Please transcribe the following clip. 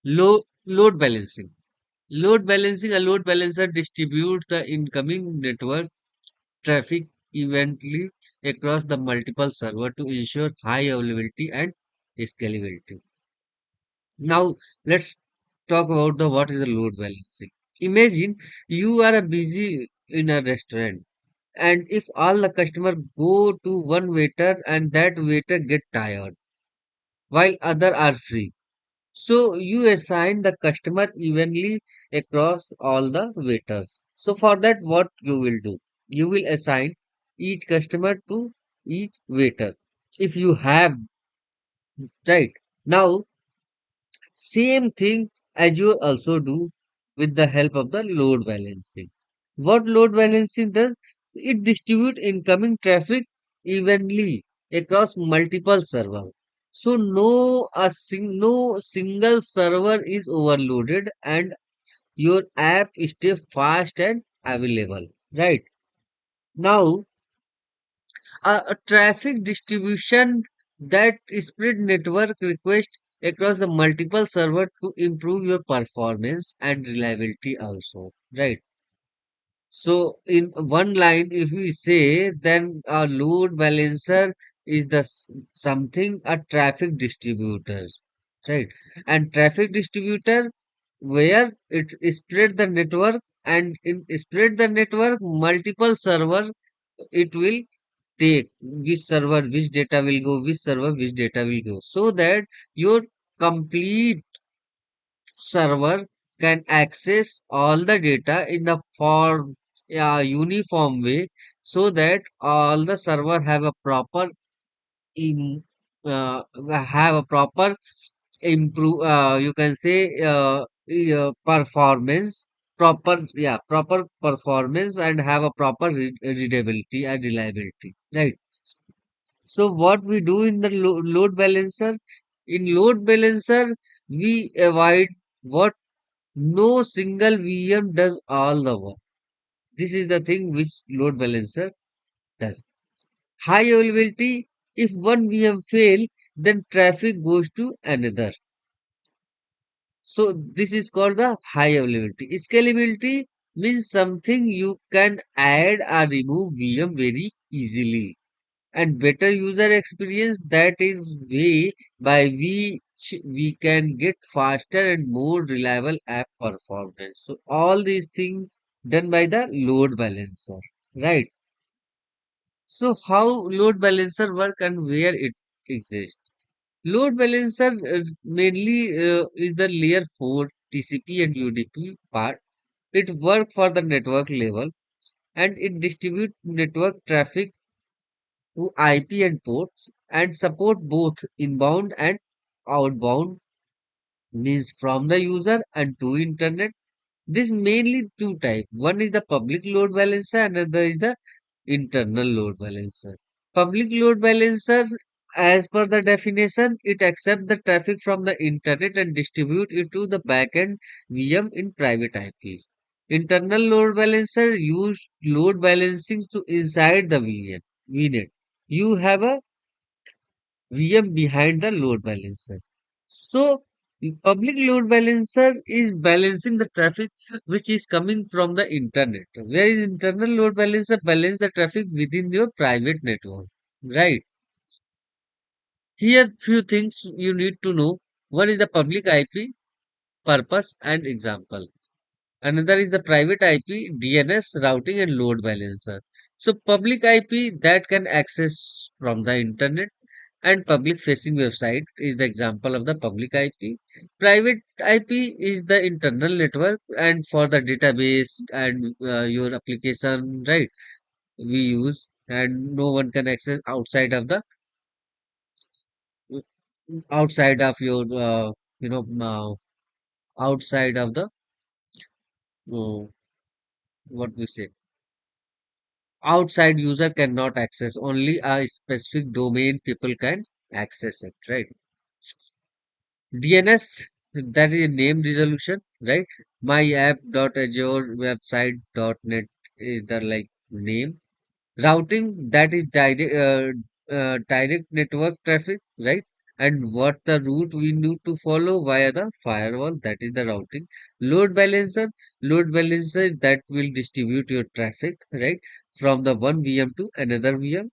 Load balancing. Load balancing, a load balancer distributes the incoming network traffic evenly across the multiple server to ensure high availability and scalability. Now let's talk about the what is the load balancing. Imagine you are a busy in a restaurant, and if all the customer go to one waiter and that waiter get tired while other are free, so you assign the customer evenly across all the waiters. So for that, what you will do? You will assign each customer to each waiter. If you have, right. Now, same thing as you also do with the help of the load balancing. What load balancing does? It distributes incoming traffic evenly across multiple servers. So no single server is overloaded and your app stay fast and available. Right. Now a traffic distribution that spread network request across the multiple server to improve your performance and reliability also, right? So in one line if we say, then a load balancer is something a traffic distributor, right? And traffic distributor where it spread the network, and in spread the network multiple server, it will take which server which data will go, which server which data will go, so that your complete server can access all the data in a form uniform way, so that all the server in have a proper improve you can say performance, proper performance, and have a proper readability and reliability, right? So what we do in the load balancer? In load balancer, we avoid what no single VM does all the work. This is the thing which load balancer does. High availability. If one VM fail, then traffic goes to another. So this is called the high availability. Scalability means something you can add or remove VM very easily, and better user experience, that is way by which we can get faster and more reliable app performance. So all these things done by the load balancer, right? So how load balancer work and where it exists? Load balancer mainly is the layer 4 TCP and UDP part. It work for the network level, and it distribute network traffic to IP and ports, and support both inbound and outbound, means from the user and to internet. This mainly two type. One is the public load balancer, another is the internal load balancer. Public load balancer, as per the definition, it accepts the traffic from the internet and distribute it to the backend VM in private IPs. Internal load balancer use load balancing to inside the VNet. You have a VM behind the load balancer. So the public load balancer is balancing the traffic which is coming from the internet. Whereas internal load balancer balance the traffic within your private network. Right. Here few things you need to know. One is the public IP, purpose and example. Another is the private IP, DNS, routing and load balancer. So public IP that can access from the internet, and public facing website is the example of the public IP. Private IP is the internal network and for the database and your application, right? We use, and no one can access outside of your you know outside of the uh, what we say, outside user cannot access, only a specific domain people can access it, right? DNS, that is name resolution, right? My app.azure website.net is the like name. Routing, that is direct network traffic, right? and what the route we need to follow via the firewall, that is the routing. Load balancer that will distribute your traffic, right, from the one VM to another VM.